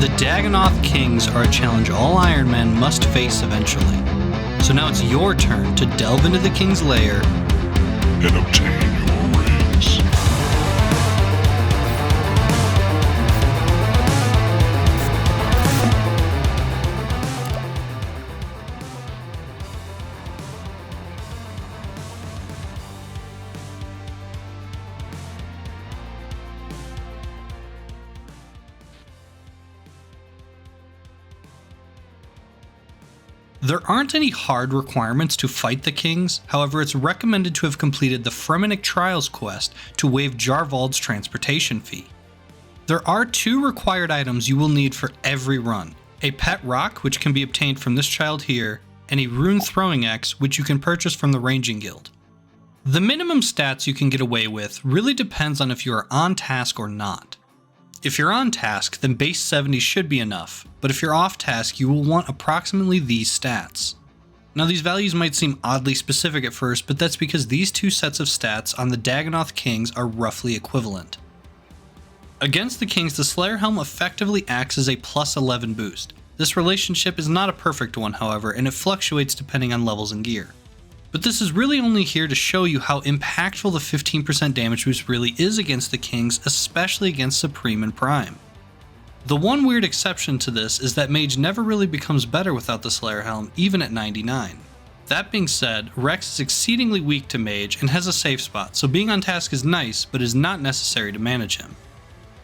The Dagannoth Kings are a challenge all Ironmen must face eventually. So now it's your turn to delve into the King's lair and obtain your rings. There aren't any hard requirements to fight the Kings, however it's recommended to have completed the Fremennik Trials quest to waive Jarvald's transportation fee. There are 2 required items you will need for every run, a pet rock which can be obtained from this child here, and a rune throwing axe which you can purchase from the Ranging Guild. The minimum stats you can get away with really depends on if you are on task or not. If you're on task, then base 70 should be enough, but if you're off task, you will want approximately these stats. Now these values might seem oddly specific at first, but that's because these 2 sets of stats on the Dagannoth Kings are roughly equivalent. Against the Kings, the Slayer Helm effectively acts as a plus 11 boost. This relationship is not a perfect one, however, and it fluctuates depending on levels and gear. But this is really only here to show you how impactful the 15% damage boost really is against the Kings, especially against Supreme and Prime. The one weird exception to this is that Mage never really becomes better without the Slayer Helm, even at 99. That being said, Rex is exceedingly weak to Mage and has a safe spot, so being on task is nice, but is not necessary to manage him.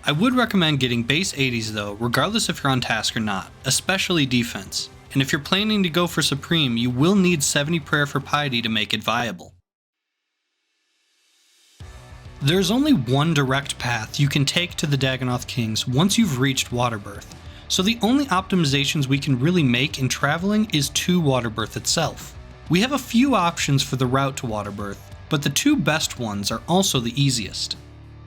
I would recommend getting base 80s though, regardless if you're on task or not, especially defense. And if you're planning to go for Supreme, you will need 70 Prayer for Piety to make it viable. There's only one direct path you can take to the Dagannoth Kings once you've reached Waterbirth, so the only optimizations we can really make in traveling is to Waterbirth itself. We have a few options for the route to Waterbirth, but the 2 best ones are also the easiest.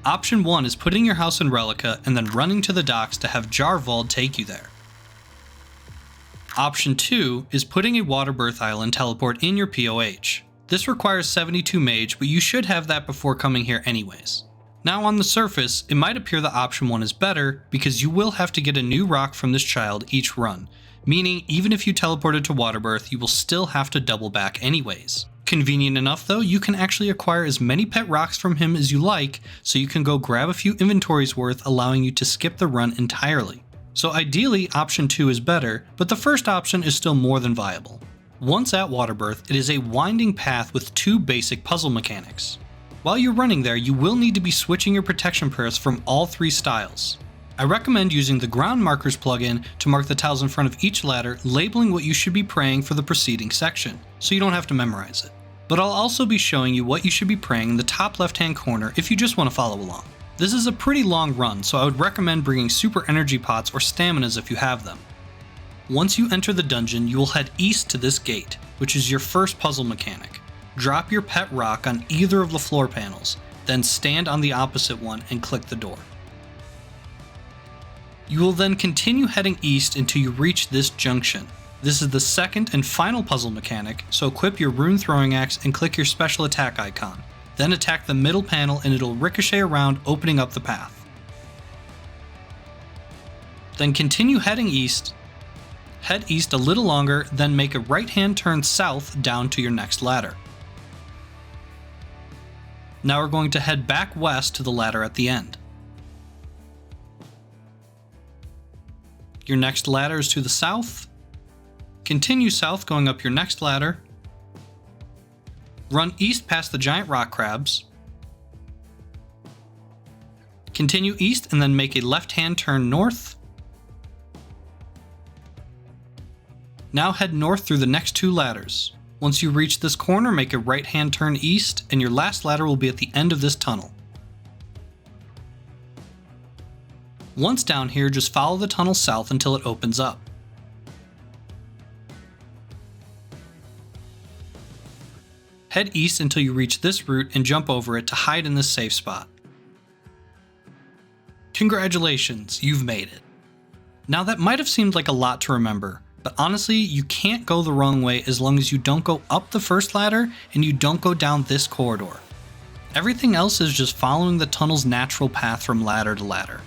Option 1 is putting your house in Relica and then running to the docks to have Jarvald take you there. Option 2 is putting a Waterbirth Island teleport in your POH. This requires 72 Mage, but you should have that before coming here anyways. Now on the surface, it might appear that option 1 is better because you will have to get a new rock from this child each run, meaning even if you teleported to Waterbirth, you will still have to double back anyways. Convenient enough though, you can actually acquire as many pet rocks from him as you like, so you can go grab a few inventories worth, allowing you to skip the run entirely. So ideally, option 2 is better, but the first option is still more than viable. Once at Waterbirth, it is a winding path with 2 basic puzzle mechanics. While you're running there, you will need to be switching your protection prayers from all 3 styles. I recommend using the ground markers plugin to mark the tiles in front of each ladder, labeling what you should be praying for the preceding section, so you don't have to memorize it. But I'll also be showing you what you should be praying in the top left-hand corner if you just want to follow along. This is a pretty long run, so I would recommend bringing super energy pots or staminas if you have them. Once you enter the dungeon, you will head east to this gate, which is your first puzzle mechanic. Drop your pet rock on either of the floor panels, then stand on the opposite one and click the door. You will then continue heading east until you reach this junction. This is the second and final puzzle mechanic, so equip your rune throwing axe and click your special attack icon. Then attack the middle panel and it'll ricochet around, opening up the path. Then continue heading east, head east a little longer, then make a right-hand turn south down to your next ladder. Now we're going to head back west to the ladder at the end. Your next ladder is to the south. Continue south going up your next ladder. Run east past the giant rock crabs. Continue east and then make a left-hand turn north. Now head north through the next 2 ladders. Once you reach this corner, make a right-hand turn east, and your last ladder will be at the end of this tunnel. Once down here, just follow the tunnel south until it opens up. Head east until you reach this route and jump over it to hide in this safe spot. Congratulations, you've made it. Now that might have seemed like a lot to remember, but honestly, you can't go the wrong way as long as you don't go up the first ladder and you don't go down this corridor. Everything else is just following the tunnel's natural path from ladder to ladder.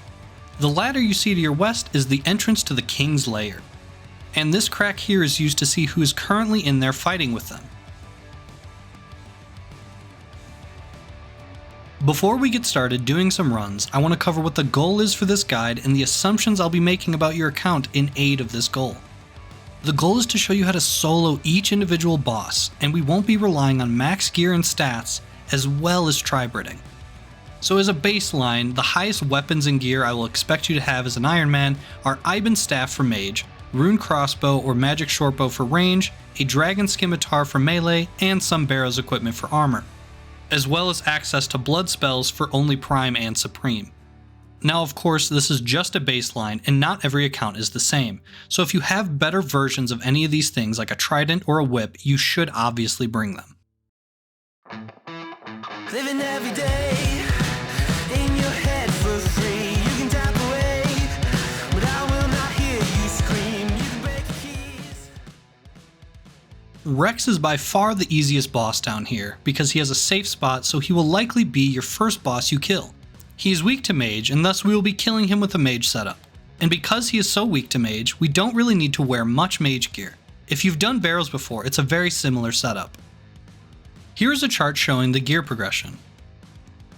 The ladder you see to your west is the entrance to the King's lair, and this crack here is used to see who is currently in there fighting with them. Before we get started doing some runs, I want to cover what the goal is for this guide and the assumptions I'll be making about your account in aid of this goal. The goal is to show you how to solo each individual boss, and we won't be relying on max gear and stats as well as tri-Bridding. So as a baseline, the highest weapons and gear I will expect you to have as an Ironman are Iben Staff for Mage, Rune Crossbow or Magic Shortbow for range, a Dragon Scimitar for melee, and some Barrows equipment for armor, as well as access to blood spells for only Prime and Supreme. Now of course this is just a baseline and not every account is the same, so if you have better versions of any of these things like a trident or a whip, you should obviously bring them. Living every day in your head for free. You can tap away, but I will not hear you scream. You can break the keys. Rex is by far the easiest boss down here because he has a safe spot, so he will likely be your first boss you kill. He is weak to mage, and thus we will be killing him with a mage setup. And because he is so weak to mage, we don't really need to wear much mage gear. If you've done barrels before, it's a very similar setup. Here is a chart showing the gear progression.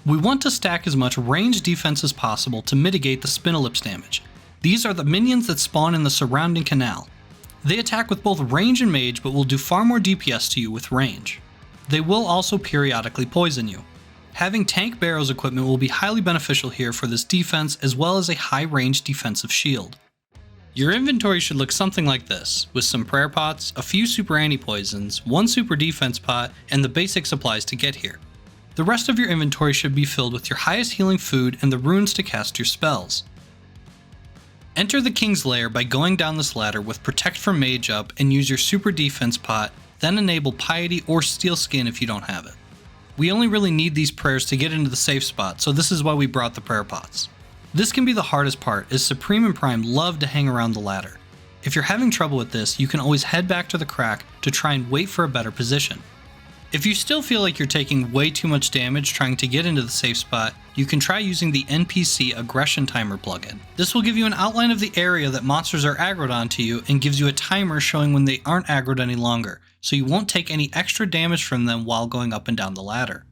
We want to stack as much range defense as possible to mitigate the Spinellipse damage. These are the minions that spawn in the surrounding canal. They attack with both range and mage, but will do far more DPS to you with range. They will also periodically poison you. Having tank barrows equipment will be highly beneficial here for this defense, as well as a high range defensive shield. Your inventory should look something like this, with some prayer pots, a few super anti-poisons, one super defense pot, and the basic supplies to get here. The rest of your inventory should be filled with your highest healing food and the runes to cast your spells. Enter the King's Lair by going down this ladder with Protect from Mage up and use your super defense pot, then enable Piety or Steel Skin if you don't have it. We only really need these prayers to get into the safe spot, so this is why we brought the prayer pots. This can be the hardest part, as Supreme and Prime love to hang around the ladder. If you're having trouble with this, you can always head back to the crack to try and wait for a better position. If you still feel like you're taking way too much damage trying to get into the safe spot, you can try using the NPC Aggression Timer plugin. This will give you an outline of the area that monsters are aggroed onto you and gives you a timer showing when they aren't aggroed any longer, so you won't take any extra damage from them while going up and down the ladder.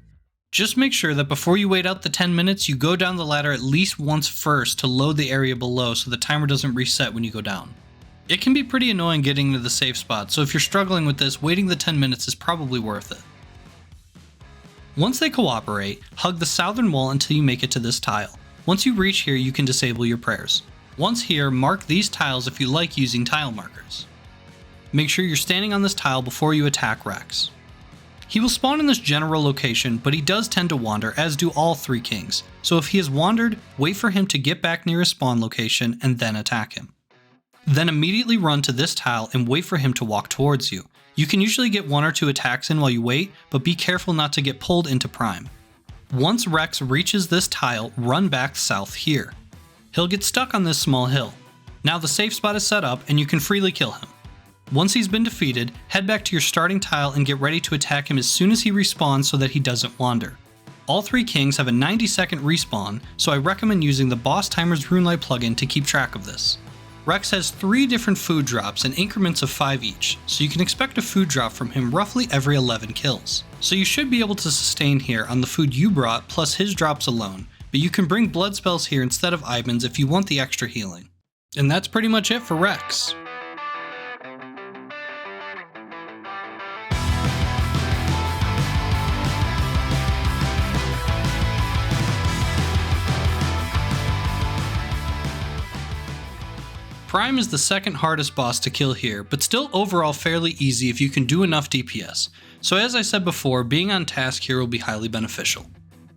Just make sure that before you wait out the 10 minutes, you go down the ladder at least once first to load the area below so the timer doesn't reset when you go down. It can be pretty annoying getting into the safe spot, so if you're struggling with this, waiting the 10 minutes is probably worth it. Once they cooperate, hug the southern wall until you make it to this tile. Once you reach here, you can disable your prayers. Once here, mark these tiles if you like using tile markers. Make sure you're standing on this tile before you attack Rex. He will spawn in this general location, but he does tend to wander, as do all three kings, so if he has wandered, wait for him to get back near his spawn location and then attack him. Then immediately run to this tile and wait for him to walk towards you. You can usually get 1 or 2 attacks in while you wait, but be careful not to get pulled into Prime. Once Rex reaches this tile, run back south here. He'll get stuck on this small hill. Now the safe spot is set up and you can freely kill him. Once he's been defeated, head back to your starting tile and get ready to attack him as soon as he respawns so that he doesn't wander. All three kings have a 90-second respawn, so I recommend using the Boss Timer's RuneLight plugin to keep track of this. Rex has 3 different food drops in increments of 5 each, so you can expect a food drop from him roughly every 11 kills. So you should be able to sustain here on the food you brought plus his drops alone, but you can bring blood spells here instead of Iben's if you want the extra healing. And that's pretty much it for Rex. Prime is the second hardest boss to kill here, but still overall fairly easy if you can do enough DPS, so as I said before, being on task here will be highly beneficial.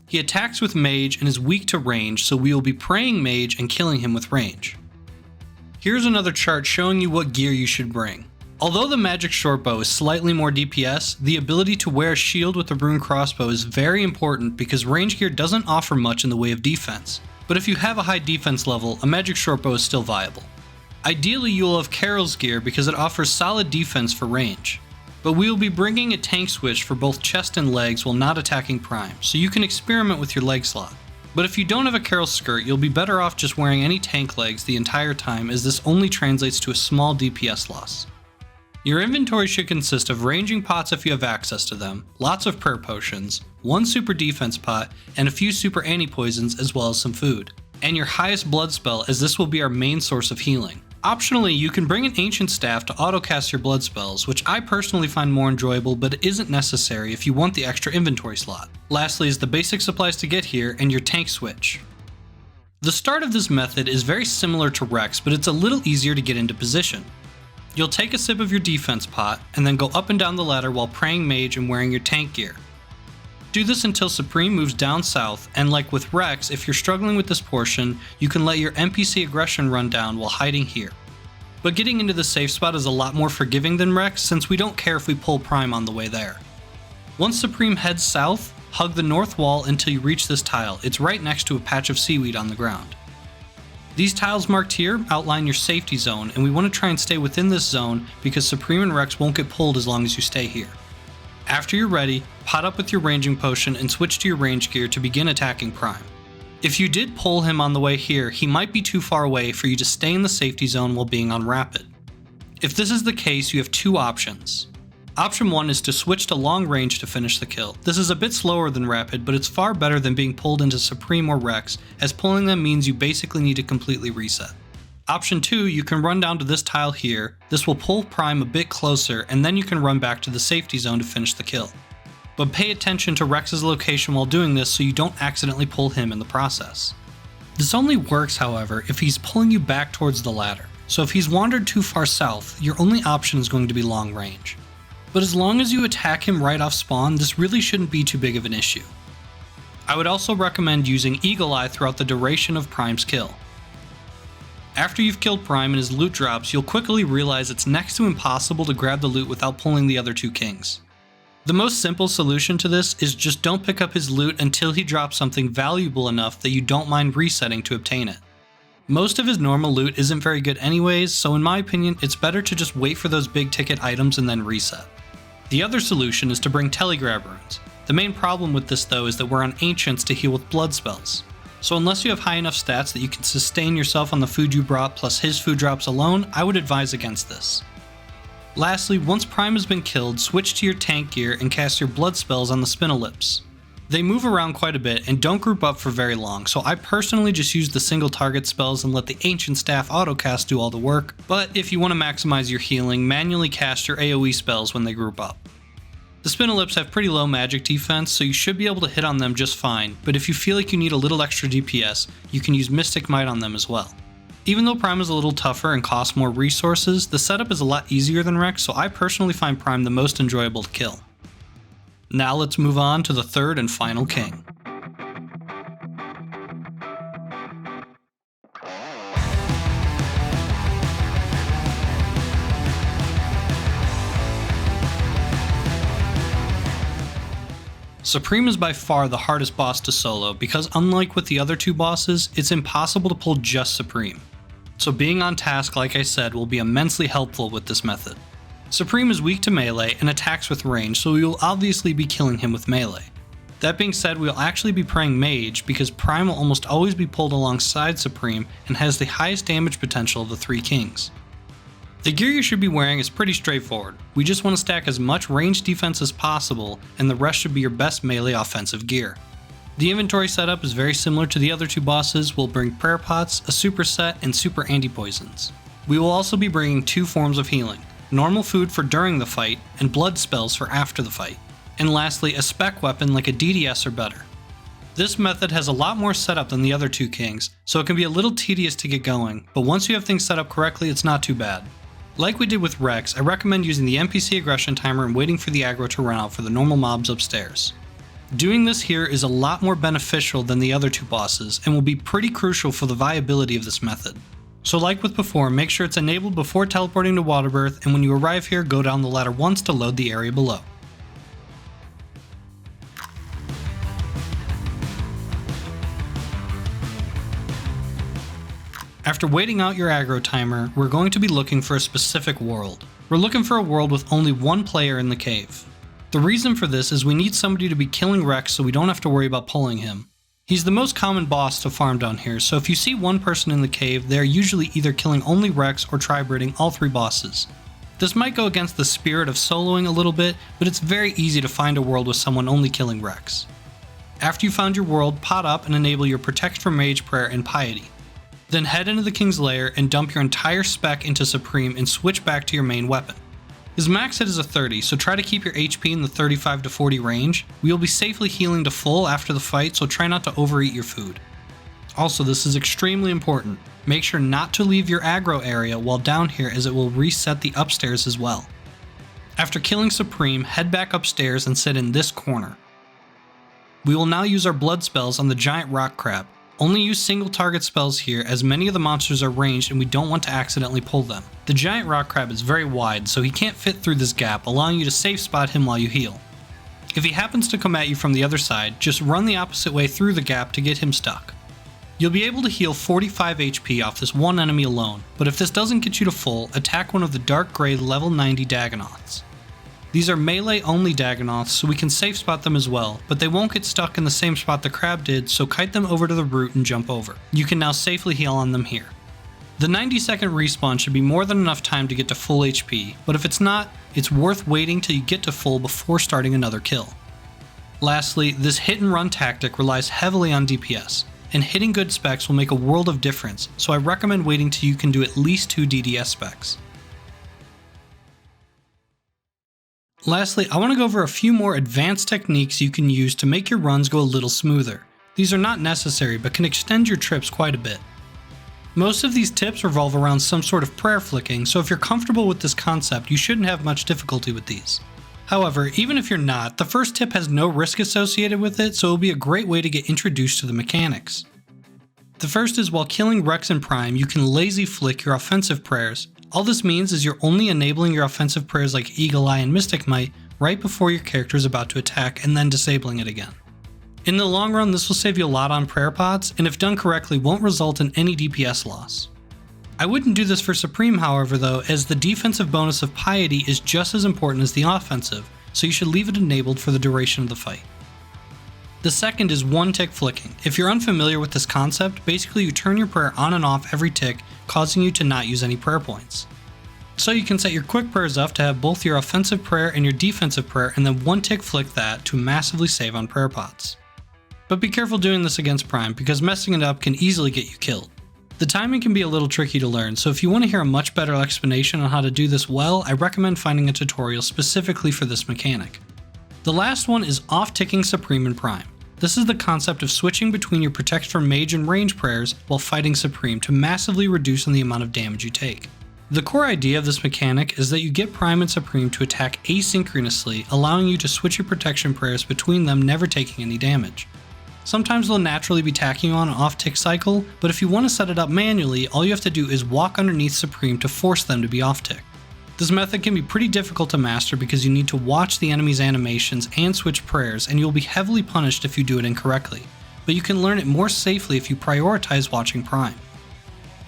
He attacks with mage and is weak to range, so we will be praying mage and killing him with range. Here's another chart showing you what gear you should bring. Although the magic shortbow is slightly more DPS, the ability to wear a shield with the rune crossbow is very important because range gear doesn't offer much in the way of defense, but if you have a high defense level, a magic shortbow is still viable. Ideally, you will have Carol's gear because it offers solid defense for range, but we will be bringing a tank switch for both chest and legs while not attacking Prime, so you can experiment with your leg slot. But if you don't have a Carol skirt, you'll be better off just wearing any tank legs the entire time, as this only translates to a small DPS loss. Your inventory should consist of ranging pots if you have access to them, lots of prayer potions, one super defense pot, and a few super anti-poisons as well as some food. And your highest blood spell, as this will be our main source of healing. Optionally, you can bring an ancient staff to autocast your blood spells, which I personally find more enjoyable, but it isn't necessary if you want the extra inventory slot. Lastly is the basic supplies to get here and your tank switch. The start of this method is very similar to Rex, but it's a little easier to get into position. You'll take a sip of your defense pot, and then go up and down the ladder while praying mage and wearing your tank gear. Do this until Supreme moves down south, and like with Rex, if you're struggling with this portion, you can let your NPC aggression run down while hiding here. But getting into the safe spot is a lot more forgiving than Rex, since we don't care if we pull Prime on the way there. Once Supreme heads south, hug the north wall until you reach this tile. It's right next to a patch of seaweed on the ground. These tiles marked here outline your safety zone, and we want to try and stay within this zone because Supreme and Rex won't get pulled as long as you stay here. After you're ready, pot up with your ranging potion and switch to your range gear to begin attacking Prime. If you did pull him on the way here, he might be too far away for you to stay in the safety zone while being on rapid. If this is the case, you have two options. Option 1 is to switch to long range to finish the kill. This is a bit slower than rapid, but it's far better than being pulled into Supreme or Rex, as pulling them means you basically need to completely reset. Option 2, you can run down to this tile here. This will pull Prime a bit closer, and then you can run back to the safety zone to finish the kill. But pay attention to Rex's location while doing this so you don't accidentally pull him in the process. This only works, however, if he's pulling you back towards the ladder. So if he's wandered too far south, your only option is going to be long range. But as long as you attack him right off spawn, this really shouldn't be too big of an issue. I would also recommend using Eagle Eye throughout the duration of Prime's kill. After you've killed Prime and his loot drops, you'll quickly realize it's next to impossible to grab the loot without pulling the other two kings. The most simple solution to this is just don't pick up his loot until he drops something valuable enough that you don't mind resetting to obtain it. Most of his normal loot isn't very good anyways, so in my opinion, it's better to just wait for those big ticket items and then reset. The other solution is to bring telegrab runes. The main problem with this though is that we're on ancients to heal with blood spells. So unless you have high enough stats that you can sustain yourself on the food you brought plus his food drops alone, I would advise against this. Lastly, once Prime has been killed, switch to your tank gear and cast your blood spells on the Spinalips. They move around quite a bit and don't group up for very long, so I personally just use the single target spells and let the ancient staff autocast do all the work, but if you want to maximize your healing, manually cast your AoE spells when they group up. The Spinalips have pretty low magic defense, so you should be able to hit on them just fine, but if you feel like you need a little extra DPS, you can use Mystic Might on them as well. Even though Prime is a little tougher and costs more resources, the setup is a lot easier than Rex, so I personally find Prime the most enjoyable to kill. Now let's move on to the third and final king. Supreme is by far the hardest boss to solo because unlike with the other two bosses, it's impossible to pull just Supreme. So being on task, like I said, will be immensely helpful with this method. Supreme is weak to melee and attacks with range, so we will obviously be killing him with melee. That being said, we'll actually be praying mage because Prime will almost always be pulled alongside Supreme and has the highest damage potential of the three kings. The gear you should be wearing is pretty straightforward. We just want to stack as much range defense as possible, and the rest should be your best melee offensive gear. The inventory setup is very similar to the other two bosses. We'll bring prayer pots, a superset, and super anti-poisons. We will also be bringing two forms of healing, normal food for during the fight, and blood spells for after the fight. And lastly, a spec weapon like a DDS or better. This method has a lot more setup than the other two kings, so it can be a little tedious to get going, but once you have things set up correctly, it's not too bad. Like we did with Rex, I recommend using the NPC aggression timer and waiting for the aggro to run out for the normal mobs upstairs. Doing this here is a lot more beneficial than the other two bosses and will be pretty crucial for the viability of this method. So like with before, make sure it's enabled before teleporting to Waterbirth, and when you arrive here, go down the ladder once to load the area below. After waiting out your aggro timer, we're going to be looking for a specific world. We're looking for a world with only one player in the cave. The reason for this is we need somebody to be killing Rex so we don't have to worry about pulling him. He's the most common boss to farm down here, so if you see one person in the cave, they are usually either killing only Rex or tri-breeding all 3 bosses. This might go against the spirit of soloing a little bit, but it's very easy to find a world with someone only killing Rex. After you found your world, pot up and enable your Protect from Mage Prayer and Piety. Then head into the King's Lair and dump your entire spec into Supreme and switch back to your main weapon. His max hit is a 30, so try to keep your HP in the 35 to 40 range. We will be safely healing to full after the fight, so try not to overeat your food. Also, this is extremely important. Make sure not to leave your aggro area while down here, as it will reset the upstairs as well. After killing Supreme, head back upstairs and sit in this corner. We will now use our blood spells on the giant rock crab. Only use single target spells here, as many of the monsters are ranged and we don't want to accidentally pull them. The giant rock crab is very wide, so he can't fit through this gap, allowing you to safe spot him while you heal. If he happens to come at you from the other side, just run the opposite way through the gap to get him stuck. You'll be able to heal 45 HP off this one enemy alone, but if this doesn't get you to full, attack one of the dark gray level 90 Dagannoths. These are melee only Dagannoths, so we can safe spot them as well, but they won't get stuck in the same spot the crab did, so kite them over to the root and jump over. You can now safely heal on them here. The 90-second respawn should be more than enough time to get to full HP, but if it's not, it's worth waiting till you get to full before starting another kill. Lastly, this hit and run tactic relies heavily on DPS, and hitting good specs will make a world of difference, so I recommend waiting till you can do at least 2 DDS specs. Lastly, I want to go over a few more advanced techniques you can use to make your runs go a little smoother. These are not necessary, but can extend your trips quite a bit. Most of these tips revolve around some sort of prayer flicking, so if you're comfortable with this concept, you shouldn't have much difficulty with these. However, even if you're not, the first tip has no risk associated with it, so it'll be a great way to get introduced to the mechanics. The first is while killing Rex and Prime, you can lazy flick your offensive prayers. All this means is you're only enabling your offensive prayers like Eagle Eye and Mystic Might right before your character is about to attack, and then disabling it again. In the long run, this will save you a lot on prayer pots, and if done correctly won't result in any DPS loss. I wouldn't do this for Supreme however though, as the defensive bonus of Piety is just as important as the offensive, so you should leave it enabled for the duration of the fight. The second is one tick flicking. If you're unfamiliar with this concept, basically you turn your prayer on and off every tick, causing you to not use any prayer points. So you can set your quick prayers up to have both your offensive prayer and your defensive prayer, and then one tick flick that to massively save on prayer pots. But be careful doing this against Prime, because messing it up can easily get you killed. The timing can be a little tricky to learn, so if you want to hear a much better explanation on how to do this well, I recommend finding a tutorial specifically for this mechanic. The last one is off-ticking Supreme and Prime. This is the concept of switching between your Protect from Mage and range prayers while fighting Supreme to massively reduce the amount of damage you take. The core idea of this mechanic is that you get Prime and Supreme to attack asynchronously, allowing you to switch your protection prayers between them, never taking any damage. Sometimes they'll naturally be tacking you on an off-tick cycle, but if you want to set it up manually, all you have to do is walk underneath Supreme to force them to be off-tick. This method can be pretty difficult to master because you need to watch the enemy's animations and switch prayers, and you'll be heavily punished if you do it incorrectly, but you can learn it more safely if you prioritize watching Prime.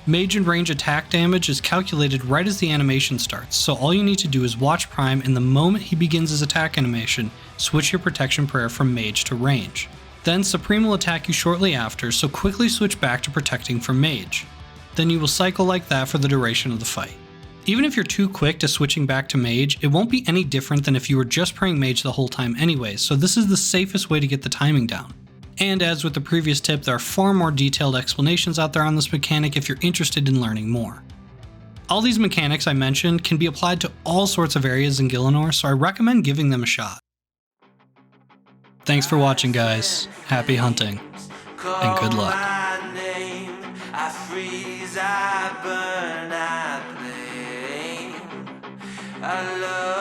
Mage and range attack damage is calculated right as the animation starts, so all you need to do is watch Prime, and the moment he begins his attack animation, switch your protection prayer from Mage to range. Then Supreme will attack you shortly after, so quickly switch back to protecting from Mage. Then you will cycle like that for the duration of the fight. Even if you're too quick to switching back to Mage, it won't be any different than if you were just praying Mage the whole time anyway, so this is the safest way to get the timing down. And as with the previous tip, there are far more detailed explanations out there on this mechanic if you're interested in learning more. All these mechanics I mentioned can be applied to all sorts of areas in Gielinor, so I recommend giving them a shot. Thanks for watching guys, happy hunting, and good luck. I freeze, I burn, I blame. I love